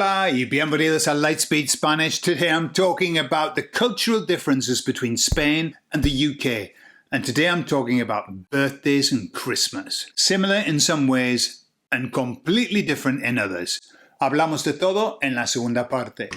Hola y bienvenidos a Lightspeed Spanish. Today I'm talking about the cultural differences between Spain and the UK. And today I'm talking about birthdays and Christmas. Similar in some ways and completely different in others. Hablamos de todo en la segunda parte.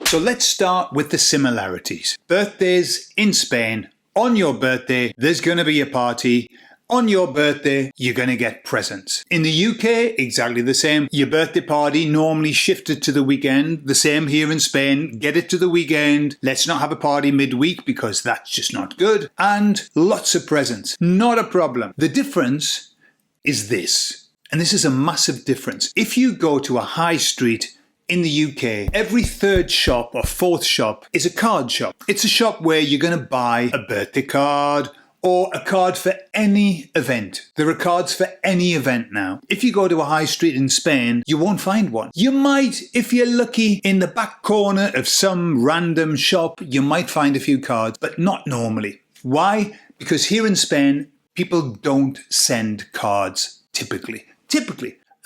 So let's start with the similarities. Birthdays in Spain. On your birthday, there's going to be a party. On your birthday, you're going to get presents. In the UK, exactly the same. Your birthday party normally shifted to the weekend. The same here in Spain. Get it to the weekend. Let's not have a party midweek because that's just not good. And lots of presents. Not a problem. The difference is this. And this is a massive difference. If you go to a high street in the UK, every third shop or fourth shop is a card shop. It's a shop where you're going to buy a birthday card or a card for any event. There are cards for any event now. If you go to a high street in Spain, you won't find one. You might, if you're lucky, in the back corner of some random shop, you might find a few cards, but not normally. Why? Because here in Spain, people don't send cards typically.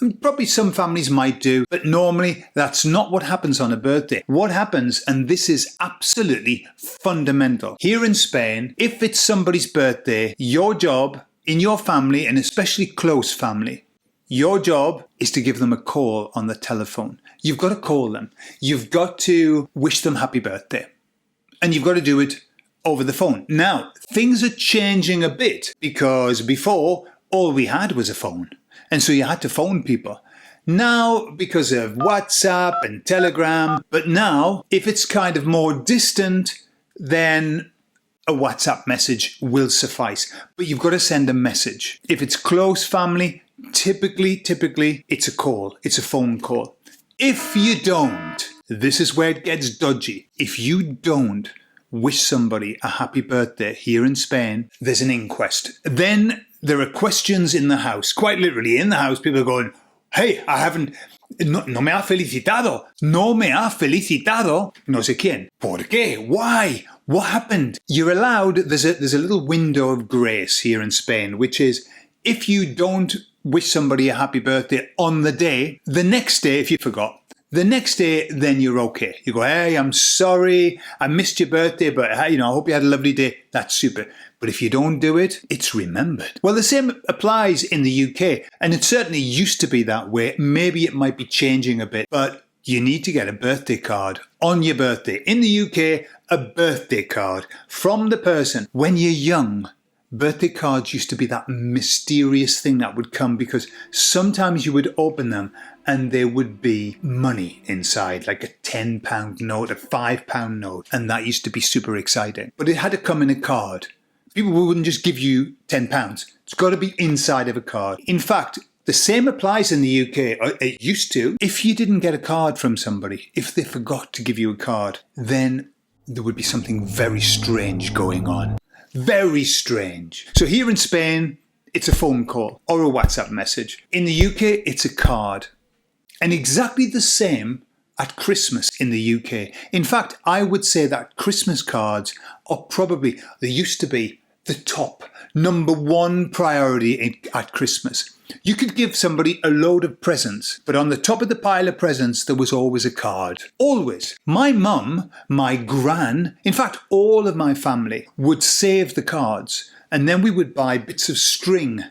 And probably some families might do, but normally that's not what happens on a birthday. What happens, and this is absolutely fundamental, here in Spain, if it's somebody's birthday, your job in your family, and especially close family, your job is to give them a call on the telephone. You've got to call them. You've got to wish them happy birthday. And you've got to do it over the phone. Now, things are changing a bit because before, all we had was a phone. And so you had to phone people. Now, because of WhatsApp and Telegram, but now, if it's kind of more distant, then a WhatsApp message will suffice. But you've got to send a message. If it's close family, typically, it's a call. It's a phone call. If you don't, this is where it gets dodgy. If you don't wish somebody a happy birthday here in Spain, there's an inquest. Then there are questions in the house. Quite literally, in the house, people are going, hey, no me ha felicitado. No me ha felicitado. No sé quién. ¿Por qué? Why? What happened? You're allowed, there's a little window of grace here in Spain, which is if you don't wish somebody a happy birthday on the day, the next day, if you forgot, the next day, then you're okay. You go, hey, I'm sorry, I missed your birthday, but I hope you had a lovely day. That's super. But if you don't do it, it's remembered. Well, the same applies in the UK, and it certainly used to be that way. Maybe it might be changing a bit, but you need to get a birthday card on your birthday. In the UK, a birthday card from the person. When you're young, birthday cards used to be that mysterious thing that would come because sometimes you would open them and there would be money inside, like a £10 note, a £5 note, and that used to be super exciting. But it had to come in a card. People wouldn't just give you £10. It's got to be inside of a card. In fact, the same applies in the UK, or it used to. If you didn't get a card from somebody, if they forgot to give you a card, then there would be something very strange going on. Very strange. So here in Spain, it's a phone call or a WhatsApp message. In the UK, it's a card. And exactly the same at Christmas in the UK. In fact, I would say that Christmas cards are probably, they used to be the top, number one priority at Christmas. You could give somebody a load of presents, but on the top of the pile of presents, there was always a card. Always. My mum, my gran, in fact, all of my family would save the cards, and then we would buy bits of string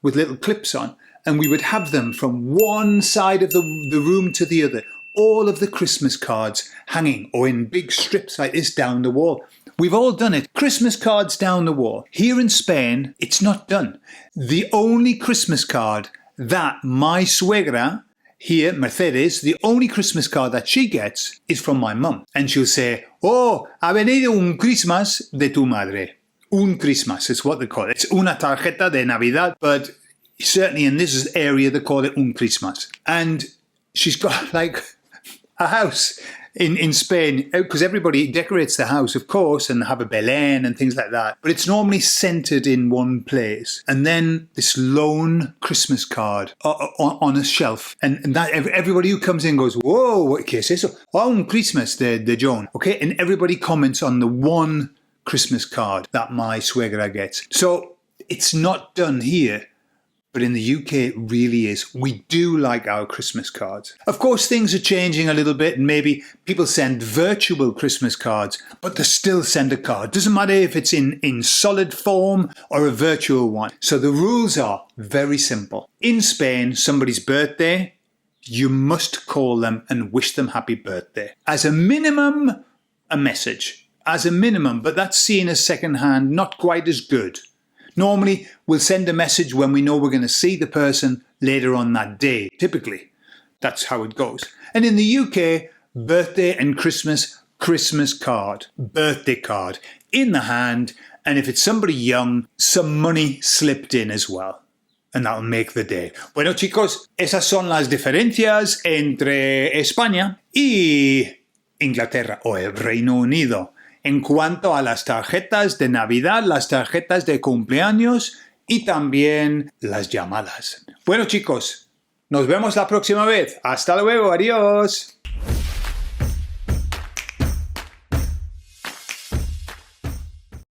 with little clips on, and we would have them from one side of the room to the other. All of the Christmas cards hanging or in big strips like this down the wall. We've all done it. Christmas cards down the wall. Here in Spain, it's not done. The only Christmas card that my suegra here, Mercedes, the only Christmas card that she gets is from my mum. And she'll say, oh, ha venido un Christmas de tu madre. Un Christmas is what they call it. It's una tarjeta de Navidad, but certainly in this area they call it un Christmas. And she's got like a house in Spain, because everybody decorates the house, of course, and have a Belén and things like that. But it's normally centered in one place. And then this lone Christmas card on a shelf. And that everybody who comes in goes, whoa, ¿qué es eso? Oh, un Christmas de John. Okay, and everybody comments on the one Christmas card that my suegra gets. So It's not done here. But in the UK, it really is. We do like our Christmas cards. Of course, things are changing a little bit, and maybe people send virtual Christmas cards, but they still send a card. Doesn't matter if it's in solid form or a virtual one. So the rules are very simple. In Spain, somebody's birthday, you must call them and wish them happy birthday. As a minimum, a message. As a minimum, but that's seen as secondhand, not quite as good. Normally, we'll send a message when we know we're going to see the person later on that day, typically. That's how it goes. And in the UK, birthday and Christmas, Christmas card, birthday card, in the hand, and if it's somebody young, some money slipped in as well. And that'll make the day. Bueno, chicos, esas son las diferencias entre España y Inglaterra o el Reino Unido. En cuanto a las tarjetas de Navidad, las tarjetas de cumpleaños y también las llamadas. Bueno chicos, nos vemos la próxima vez. Hasta luego, adiós.